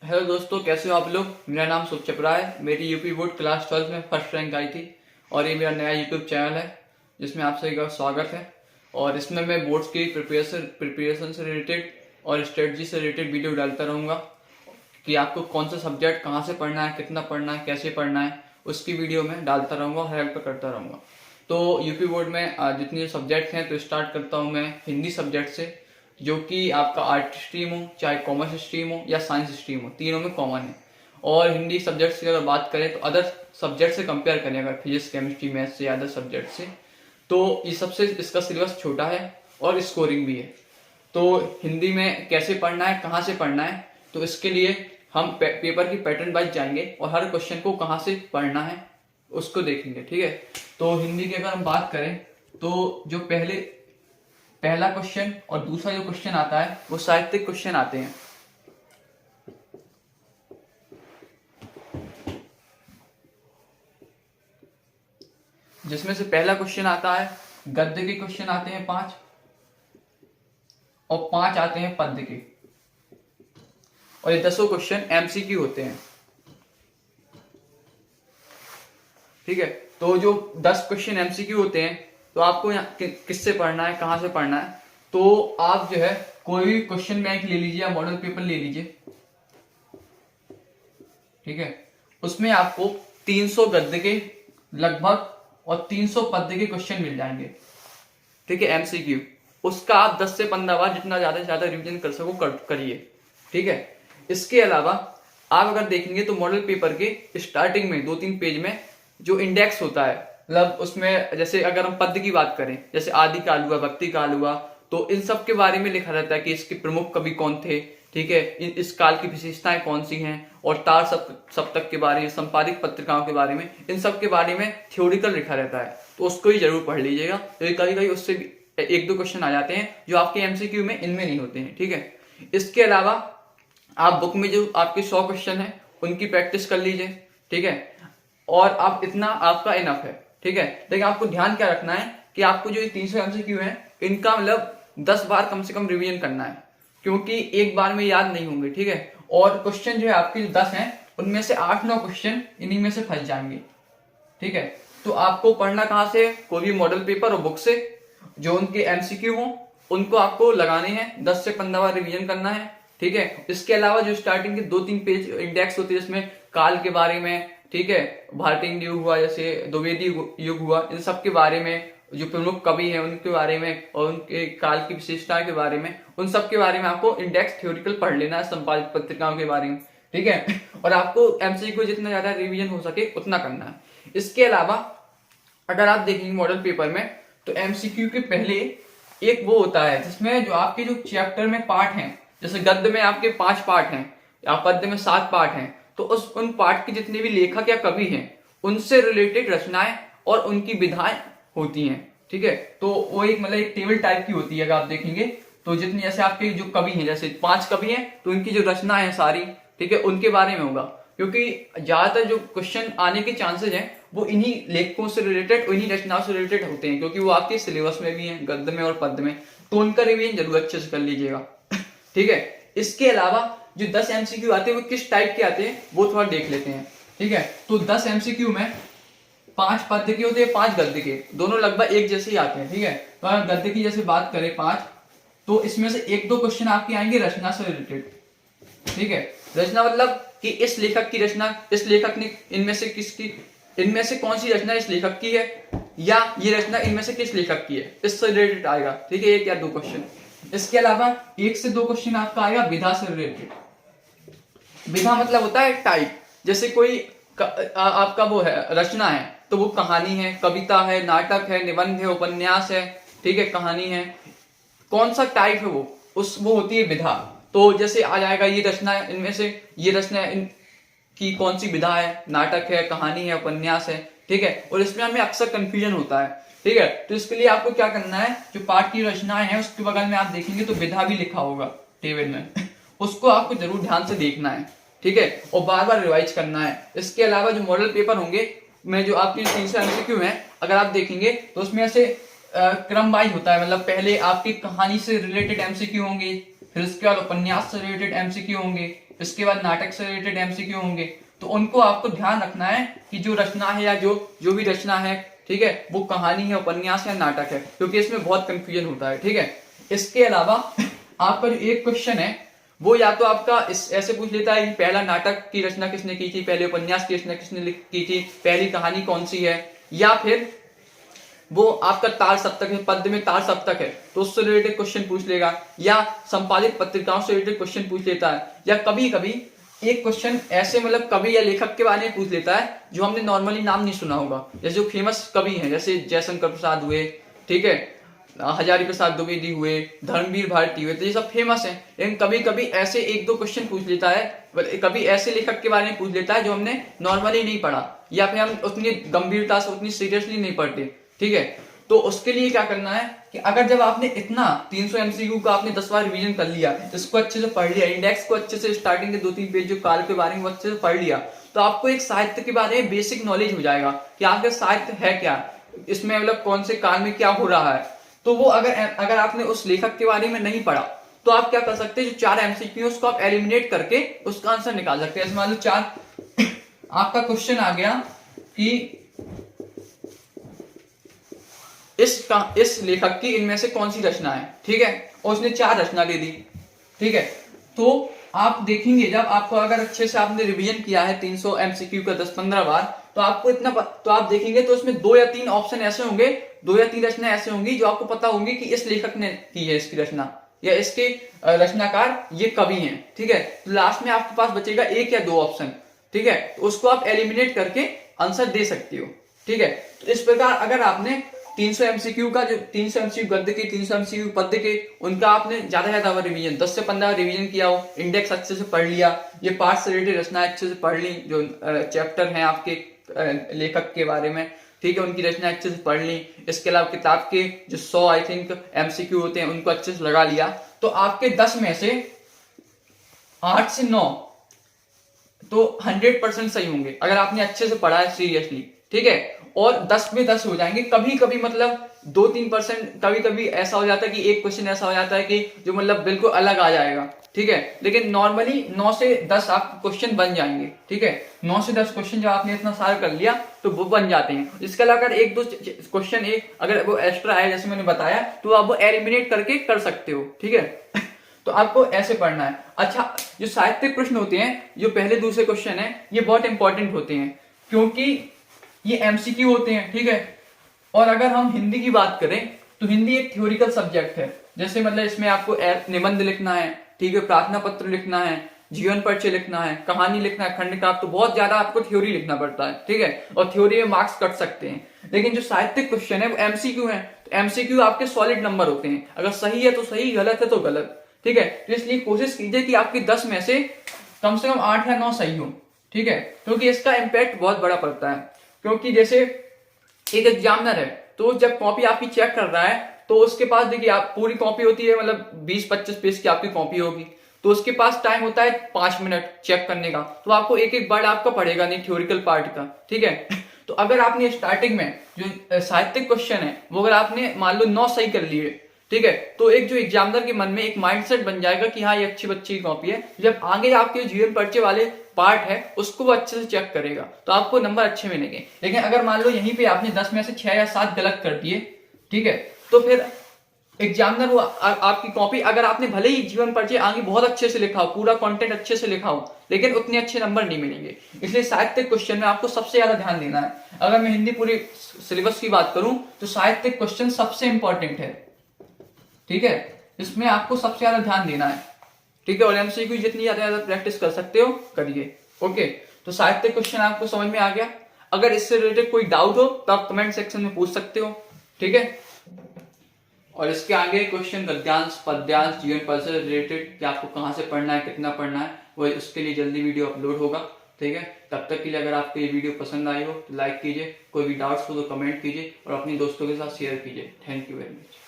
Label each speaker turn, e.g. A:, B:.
A: Hello दोस्तों, कैसे हो आप लोग। मेरा नाम सुख चपरा है। मेरी यूपी बोर्ड क्लास 12 में फर्स्ट रैंक आई थी और ये मेरा नया यूट्यूब चैनल है जिसमें आप सभी का स्वागत है। और इसमें मैं बोर्ड्स की प्रिपरेशन से रिलेटेड और स्ट्रेटजी से रिलेटेड वीडियो डालता रहूँगा कि आपको कौन सा सब्जेक्ट कहाँ से पढ़ना है, कितना पढ़ना है, कैसे पढ़ना है, उसकी वीडियो में डालता रहूँगा और हेल्प करता रहूँगा। तो यूपी बोर्ड में जितने सब्जेक्ट हैं तो स्टार्ट करता हूँ मैं हिंदी सब्जेक्ट से, जो कि आपका आर्ट स्ट्रीम हो, चाहे कॉमर्स स्ट्रीम हो या साइंस स्ट्रीम हो, तीनों में कॉमन है। और हिंदी सब्जेक्ट की अगर बात करें तो अदर सब्जेक्ट से कंपेयर करें, अगर फिजिक्स, केमिस्ट्री, मैथ्स से, अदर सब्जेक्ट से, तो ये सबसे इसका सिलेबस छोटा है और स्कोरिंग भी है। तो हिंदी में कैसे पढ़ना है, कहाँ से पढ़ना है, तो इसके लिए हम पेपर की पैटर्न वाइज जाएंगे और हर क्वेश्चन को कहाँ से पढ़ना है उसको देखेंगे। ठीक है, तो हिंदी की अगर हम बात करें तो जो पहला क्वेश्चन और दूसरा जो क्वेश्चन आता है वो साहित्यिक क्वेश्चन आते हैं। जिसमें से पहला क्वेश्चन आता है गद्य के क्वेश्चन आते हैं 5 और 5 आते हैं पद्य के, और ये 10 क्वेश्चन एमसीक्यू होते हैं। ठीक है, तो जो 10 क्वेश्चन एमसीक्यू होते हैं तो आपको किससे पढ़ना है, कहां से पढ़ना है, तो आप जो है कोई भी क्वेश्चन बैंक ले लीजिए या मॉडल पेपर ले लीजिए। ठीक है, उसमें आपको 300 गद्य के लगभग और 300 पद्य के क्वेश्चन मिल जाएंगे। ठीक है, एमसीक्यू, उसका आप 10 से 15 बार जितना ज्यादा से ज्यादा रिवीजन कर सको करिए। ठीक है, इसके अलावा आप अगर देखेंगे तो मॉडल पेपर के स्टार्टिंग में 2-3 पेज में जो इंडेक्स होता है, मतलब उसमें जैसे अगर हम पद्य की बात करें, जैसे आदि काल हुआ, भक्ति काल हुआ, तो इन सब के बारे में लिखा रहता है कि इसके प्रमुख कवि कौन थे। ठीक है, इस काल की विशेषताएं कौन सी हैं, और तार सप्तक के बारे में, संपादित पत्रिकाओं के बारे में, इन सब के बारे में थ्योरिकल लिखा रहता है। तो उसको ही जरूर पढ़ लीजिएगा, क्योंकि कभी कभी उससे 1-2 क्वेश्चन आ जाते हैं जो आपके एमसीक्यू में इनमें नहीं होते हैं। ठीक है, इसके अलावा आप बुक में जो आपके 100 क्वेश्चन है उनकी प्रैक्टिस कर लीजिए। ठीक है, और आप इतना आपका इनफ है। ठीक है, लेकिन आपको ध्यान क्या रखना है कि आपको जो 300 एमसीक्यू है इनका मतलब 10 बार कम से कम रिवीजन करना है, क्योंकि एक बार में याद नहीं होंगे। ठीक है, और क्वेश्चन जो है आपके जो 10 हैं उनमें से 8-9 क्वेश्चन इन्हीं में से फंस जाएंगे। ठीक है, तो आपको पढ़ना कहाँ से, कोई भी मॉडल पेपर और बुक से जो उनके एमसीक्यू हो उनको आपको लगाने हैं, 10 से 15 बार रिवीजन करना है। ठीक है, इसके अलावा जो स्टार्टिंग के 2-3 पेज इंडेक्स होते हैं जिसमें काल के बारे में, ठीक है, भारतीय युग हुआ, जैसे द्विवेदी युग हुआ, इन सब के बारे में, जो प्रमुख कवि हैं उनके बारे में और उनके काल की विशेषताएं के बारे में, उन सब के बारे में आपको इंडेक्स थ्योरिकल पढ़ लेना है, संपादित पत्रिकाओं के बारे में। ठीक है, और आपको एमसीक्यू जितना ज्यादा रिवीजन हो सके उतना करना है। इसके अलावा अगर आप देखेंगे मॉडल पेपर में तो एमसीक्यू के पहले एक वो होता है जिसमें जो आपके जो चैप्टर में पार्ट हैं, जैसे गद्य में आपके 5 पार्ट हैं या पद्य में 7 पार्ट हैं, तो उन पार्ट के जितने भी लेखक या कवि हैं उनसे रिलेटेड रचनाएं और उनकी विधाएं होती हैं। ठीक है, तो वो एक मतलब एक टेबल टाइप की होती है। अगर आप देखेंगे तो जितनी जैसे आपके जो कवि हैं, जैसे 5 कवि हैं तो उनकी जो रचनाएं हैं सारी, ठीक है, उनके बारे में होगा, क्योंकि ज्यादातर जो क्वेश्चन आने के चांसेस हैं वो इन्हीं लेखकों से रिलेटेड, इन्हीं रचनाओं से रिलेटेड होते हैं, क्योंकि वो आपके सिलेबस में भी हैं, गद्य में और पद्य में, तो उनका रिवीजन जरूर अच्छे से कर लीजिएगा। ठीक है, इसके अलावा जो 10 एमसीक्यू आते हैं वो किस टाइप के आते हैं वो थोड़ा देख लेते हैं। ठीक है, तो 10 एमसीक्यू में 5 पद्य के होते हैं, 5 गद्य के, दोनों लगभग एक जैसे ही आते हैं। ठीक है, तो अगर गद्य की जैसे बात करें 5, तो इसमें से 1-2 क्वेश्चन आपके आएंगे रचना से रिलेटेड। ठीक है, रचना मतलब कि इस लेखक की रचना, इस लेखक ने इनमें से कौन सी रचना इस लेखक की है, या ये रचना इनमें से किस लेखक की है, इससे रिलेटेड आएगा। ठीक है, 1 या 2 क्वेश्चन। इसके अलावा 1 से 2 क्वेश्चन आपका आएगा विधा से रिलेटेड। विधा मतलब होता है टाइप, जैसे कोई आपका वो है रचना है तो वो कहानी है, कविता है, नाटक है, निबंध है, उपन्यास है, ठीक है, कहानी है, कौन सा टाइप है वो होती है विधा। तो जैसे आ जाएगा ये रचना, इनमें से ये रचना की कौन सी विधा है, नाटक है, कहानी है, उपन्यास है। ठीक है, और इसमें हमें अक्सर कंफ्यूजन होता है। ठीक है, तो इसके लिए आपको क्या करना है, जो पाठ की रचनाएं हैं उसके बगल में आप देखेंगे तो विधा भी लिखा होगा टेबल में, उसको आपको जरूर ध्यान से देखना है। ठीक है, और बार बार रिवाइज करना है। इसके अलावा जो मॉडल पेपर होंगे में जो आपके 300 एमसीक्यू हैं, अगर आप देखेंगे तो उसमें ऐसे क्रम वाइज होता है, मतलब पहले आपकी कहानी से रिलेटेड एमसीक्यू होंगे, फिर उसके बाद उपन्यास से रिलेटेड एमसीक्यू होंगे, इसके बाद नाटक से रिलेटेड एमसीक्यू होंगे। तो उनको आपको ध्यान रखना है कि जो रचना है या जो भी रचना है, ठीक है, वो कहानी है, उपन्यास है, नाटक है, क्योंकि इसमें बहुत कंफ्यूजन होता है, ठीक है। इसके अलावा आपका जो एक क्वेश्चन है वो या तो आपका ऐसे पूछ लेता है कि पहला नाटक की रचना किसने की थी, पहले उपन्यास की रचना किसने की थी, पहली कहानी कौन सी है, या फिर वो आपका तार सप्तक है, पद्य में तार सप्तक है तो उससे रिलेटेड क्वेश्चन पूछ लेगा, या संपादित पत्रिकाओं से रिलेटेड क्वेश्चन पूछ लेता है, या कभी कभी एक क्वेश्चन ऐसे मतलब कवि या लेखक के बारे में पूछ लेता है जो हमने नॉर्मली नाम नहीं सुना होगा, जैसे जो फेमस कवि हैं जैसे जयशंकर प्रसाद हुए, ठीक है, हजारी प्रसाद द्विवेदी हुए, धर्मवीर भारती हुए, तो ये सब फेमस हैं। लेकिन कभी कभी ऐसे एक दो क्वेश्चन पूछ लेता है, कभी ऐसे लेखक के बारे में पूछ लेता है जो हमने नॉर्मली नहीं पढ़ा, या फिर हम उतनी गंभीरता से उतनी सीरियसली नहीं पढ़ते, ठीक है। तो उसके लिए क्या करना है कि अगर जब आपने इतना 300 एमसीक्यू का आपने 10 बार रिवीजन कर लिया, इसको अच्छे से पढ़ लिया, इंडेक्स को अच्छे से स्टार्टिंग के 2-3 पेज जो काल के बारे में अच्छे से पढ़ लिया, तो आपको एक साहित्य के बारे में बेसिक नॉलेज हो जाएगा कि आखिर साहित्य है क्या, इसमें मतलब कौन से काल में क्या हो रहा है। तो वो अगर आपने उस लेखक के बारे में नहीं पढ़ा तो आप क्या कर सकते हैं, जो 4 एमसीक्यू उसको आप एलिमिनेट करके उसका आंसर निकाल सकते हैं। मान लो 4 आपका क्वेश्चन आ गया कि इस लेखक की इनमें से कौन सी रचना है, ठीक है, और उसने 4 रचना दे दी, ठीक है। तो आप देखेंगे जब आपको अगर अच्छे से आपने रिवीजन किया है 300 एमसीक्यू का 10-15 बार, तो आपको इतना तो आप देखेंगे तो उसमें 2 या 3 ऑप्शन ऐसे होंगे, 2 या 3 रचना ऐसे होंगी जो आपको पता होंगी कि इस लेखक ने की है इसकी रचना, या इसके रचनाकार ये कवि हैं, ठीक है। तो लास्ट में आपके पास बचेगा 1 या 2 ऑप्शन, ठीक है, तो उसको आप एलिमिनेट करके आंसर दे सकते हो, ठीक है। तो इस प्रकार अगर आपने 300 एमसीक्यू का जो 300 एमसीक्यू गद्य के, 300 एमसीक्यू पद्य के, उनका आपने ज्यादा से ज्यादा रिवीजन 10 से 15 रिवीजन किया हो, इंडेक्स अच्छे से पढ़ लिया, ये पार्ट से रिलेटेड रचना अच्छे से पढ़ ली, जो चैप्टर हैं आपके लेखक के बारे में, ठीक है, उनकी रचना अच्छे से पढ़ ली, इसके अलावा किताब के जो 100 आई थिंक एमसीक्यू होते हैं उनको अच्छे से लगा लिया, तो आपके 10 में से 8 से 9 तो 100% सही होंगे अगर आपने अच्छे से पढ़ा है सीरियसली, ठीक है। और 10 में 10 हो जाएंगे, कभी कभी मतलब 2-3% कभी कभी ऐसा हो जाता है कि एक क्वेश्चन ऐसा हो जाता है कि जो मतलब बिल्कुल अलग आ जाएगा, ठीक है, लेकिन नॉर्मली 9 से 10 आप क्वेश्चन बन जाएंगे, ठीक है। 9 से 10 क्वेश्चन जब आपने इतना सारा कर लिया तो वो बन जाते हैं। इसके अलावा अगर 1-2 क्वेश्चन अगर वो एक्स्ट्रा है जैसे मैंने बताया तो आप वो एलिमिनेट करके कर सकते हो, ठीक है। तो आपको ऐसे पढ़ना है। अच्छा, जो साहित्यिक प्रश्न होते हैं, जो पहले दूसरे क्वेश्चन है, ये बहुत इंपॉर्टेंट होते हैं क्योंकि ये एमसीक्यू होते हैं, ठीक है। और अगर हम हिंदी की बात करें तो हिंदी एक थ्योरिकल सब्जेक्ट है, जैसे मतलब इसमें आपको निबंध लिखना है, ठीक है, प्रार्थना पत्र लिखना है, जीवन परिचय लिखना है, कहानी लिखना है, खंड काव्य, तो बहुत ज्यादा आपको थ्योरी लिखना पड़ता है, ठीक है, और थ्योरी में मार्क्स कट सकते हैं। लेकिन जो साहित्यिक क्वेश्चन है वो एमसीक्यू है, तो एमसीक्यू आपके सॉलिड नंबर होते हैं, अगर सही है तो सही, गलत है तो गलत, ठीक है। तो इसलिए कोशिश कीजिए कि आपकी 10 में से कम 8 या 9 सही हो, ठीक है, क्योंकि इसका इम्पैक्ट बहुत बड़ा पड़ता है। क्योंकि जैसे एक एग्जामिनर है तो जब कॉपी आपकी चेक कर रहा है तो उसके पास देखिए आप पूरी कॉपी होती है, मतलब 20-25 पेज की आपकी कॉपी होगी, तो उसके पास टाइम होता है 5 मिनट चेक करने का, तो आपको एक एक वर्ड आपका पढ़ेगा नहीं थ्योरिकल पार्ट का, ठीक है। तो अगर आपने स्टार्टिंग में जो साहित्यिक क्वेश्चन है वो अगर आपने मान लो 9 सही कर लिए, ठीक है, तो एक जो एग्जामिनर के मन में एक माइंडसेट बन जाएगा कि हाँ ये अच्छी बच्ची की कॉपी है, जब आगे आपके जीवन परिचय वाले पार्ट है उसको वो अच्छे से चेक करेगा तो आपको नंबर अच्छे मिलेंगे। लेकिन अगर मान लो यहीं पे आपने 10 में से 6 या 7 गलत कर दिए, ठीक है, तो फिर एग्जामिनर वो आपकी कॉपी, अगर आपने भले ही जीवन परिचय आगे बहुत अच्छे से लिखा हो, पूरा कंटेंट अच्छे से लिखा हो, लेकिन उतने अच्छे नंबर नहीं मिलेंगे। इसलिए साहित्यिक क्वेश्चन में आपको सबसे ज्यादा ध्यान देना है। अगर मैं हिंदी पूरी सिलेबस की बात करूं तो साहित्यिक क्वेश्चन सबसे इंपॉर्टेंट है, ठीक है, इसमें आपको सबसे ज्यादा ध्यान देना है, ठीक है। और एमसीक्यू जितनी ज्यादा प्रैक्टिस कर सकते हो करिए, ओके। तो साहित्यिक क्वेश्चन आपको समझ में आ गया। अगर इससे रिलेटेड कोई डाउट हो तो आप कमेंट सेक्शन में पूछ सकते हो, ठीक है। और इसके आगे क्वेश्चन गद्यांश, पद्यांश, जीवन परिचय से रिलेटेड कि आपको कहाँ से पढ़ना है, कितना पढ़ना है, वो उसके लिए जल्दी वीडियो अपलोड होगा, ठीक है। तब तक के लिए अगर आपको ये वीडियो पसंद आई हो तो लाइक कीजिए, कोई भी डाउट्स हो तो कमेंट कीजिए और अपने दोस्तों के साथ शेयर कीजिए। Thank you very much.